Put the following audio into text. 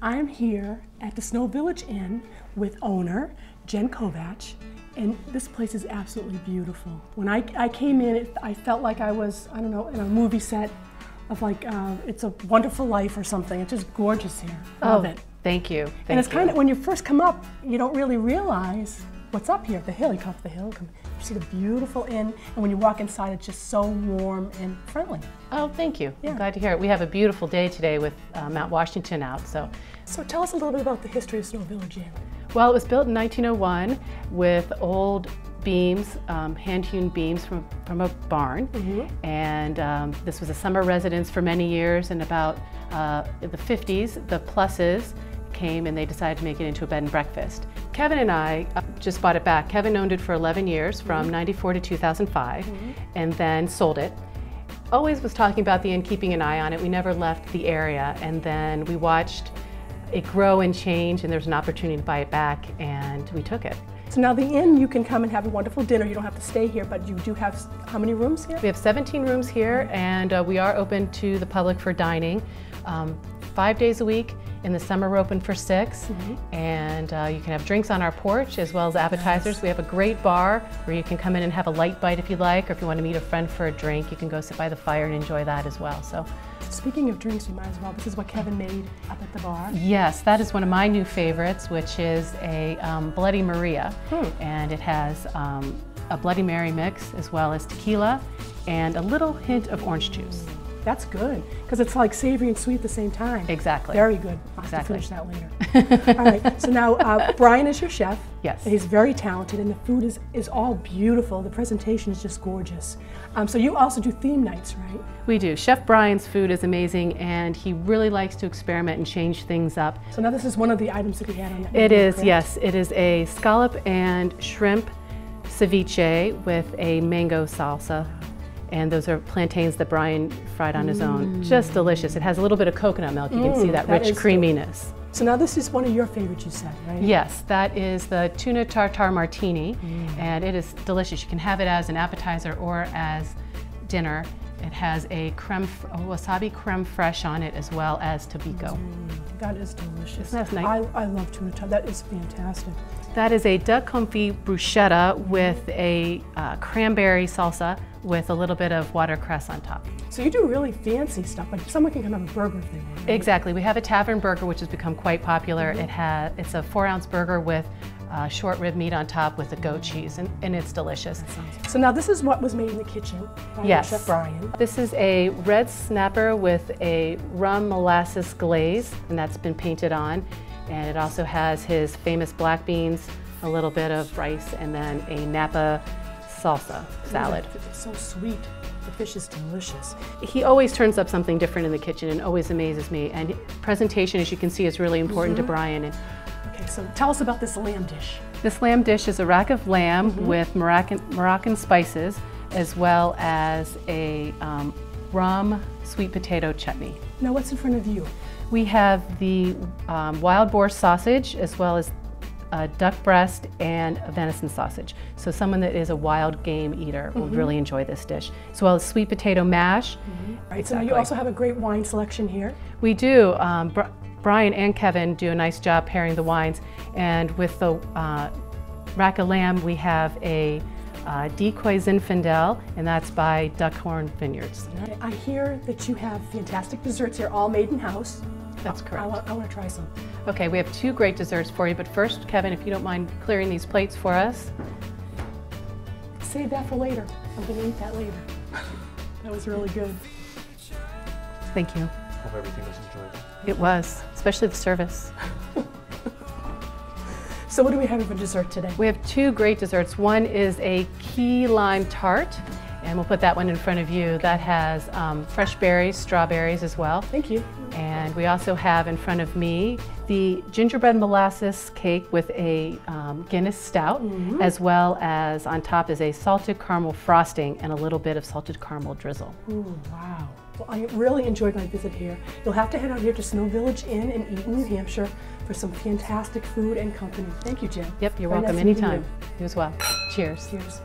I'm here at the Snowvillage Inn with owner Jen Kovach, and this place is absolutely beautiful. When I came in, I felt like I was, I don't know, in a movie set of like It's a Wonderful Life or something. It's just gorgeous here. I love it. Thank you. And it's kind of, when you first come up, you don't really realize what's up here. The hill, you come up the hill, you see the beautiful inn, and when you walk inside, it's just so warm and friendly. Oh, thank you. Yeah. I'm glad to hear it. We have a beautiful day today with Mount Washington out. So tell us a little bit about the history of Snowvillage Inn. Well, it was built in 1901 with old beams, hand-hewn beams from a barn. Mm-hmm. And this was a summer residence for many years, and about in the 50s, the Plusses came and they decided to make it into a bed and breakfast. Kevin and I just bought it back. Kevin owned it for 11 years, from '94 to 2005, and then sold it. Always was talking about the inn, keeping an eye on it. We never left the area, and then we watched it grow and change, and there's an opportunity to buy it back, and we took it. So now the inn, you can come and have a wonderful dinner. You don't have to stay here, but you do have, how many rooms here? We have 17 rooms here, and we are open to the public for dining 5 days a week. In the summer, we're open for 6, and you can have drinks on our porch as well as appetizers. We have a great bar where you can come in and have a light bite if you like, or if you want to meet a friend for a drink, you can go sit by the fire and enjoy that as well. So, speaking of drinks, you might as well. This is what Kevin made up at the bar. Yes, that is one of my new favorites, which is a Bloody Maria, and it has a Bloody Mary mix as well as tequila and a little hint of orange juice. That's good, because it's like savory and sweet at the same time. Exactly. Very good. I'll have to finish that later. All right, so now Brian is your chef. Yes. And he's very talented, and the food is all beautiful. The presentation is just gorgeous. So you also do theme nights, right? We do. Chef Brian's food is amazing, and he really likes to experiment and change things up. So now this is one of the items that we had on that. It is, correct? Yes. It is a scallop and shrimp ceviche with a mango salsa. And those are plantains that Brian fried on his own. Just delicious. It has a little bit of coconut milk. You can see that rich creaminess. So now this is one of your favorites, you said, right? Yes, that is the tuna tartare martini, and it is delicious. You can have it as an appetizer or as dinner. It has a wasabi creme fraiche on it as well as tobiko. That is delicious. Isn't that nice? I love tuna tartare. That is fantastic. That is a duck confit bruschetta with a cranberry salsa with a little bit of watercress on top. So you do really fancy stuff, but someone can come have a burger if they want. Right? Exactly. We have a tavern burger which has become quite popular. It's a 4-ounce burger with short rib meat on top with the goat cheese, and it's delicious. So now this is what was made in the kitchen by Chef Brian. This is a red snapper with a rum molasses glaze, and that's been painted on. And it also has his famous black beans, a little bit of rice, and then a Napa salsa salad. It's so sweet. The fish is delicious. He always turns up something different in the kitchen and always amazes me. And presentation, as you can see, is really important to Brian. Okay, so tell us about this lamb dish. This lamb dish is a rack of lamb with Moroccan spices, as well as a rum sweet potato chutney. Now what's in front of you? We have the wild boar sausage, as well as duck breast and a venison sausage. So someone that is a wild game eater will really enjoy this dish, as well as sweet potato mash. Right, so now you also have a great wine selection here. We do. Brian and Kevin do a nice job pairing the wines, and with the rack of lamb we have a Decoy Zinfandel, and that's by Duckhorn Vineyards. I hear that you have fantastic desserts here, all made in-house. That's correct. I want to try some. Okay, we have 2 great desserts for you, but first, Kevin, if you don't mind clearing these plates for us. Save that for later. I'm going to eat that later. That was really good. Thank you. Hope everything was enjoyable. It was, especially the service. So what do we have for dessert today? We have 2 great desserts. One is a key lime tart, and we'll put that one in front of you. That has fresh berries, strawberries as well. Thank you. And we also have in front of me the gingerbread molasses cake with a Guinness stout, as well as on top is a salted caramel frosting and a little bit of salted caramel drizzle. Ooh, wow. Well, I really enjoyed my visit here. You'll have to head out here to Snowvillage Inn in Eaton, New Hampshire for some fantastic food and company. Thank you, Jen. Yep, you're Very welcome nice to meet anytime. you. You as well. Cheers. Cheers.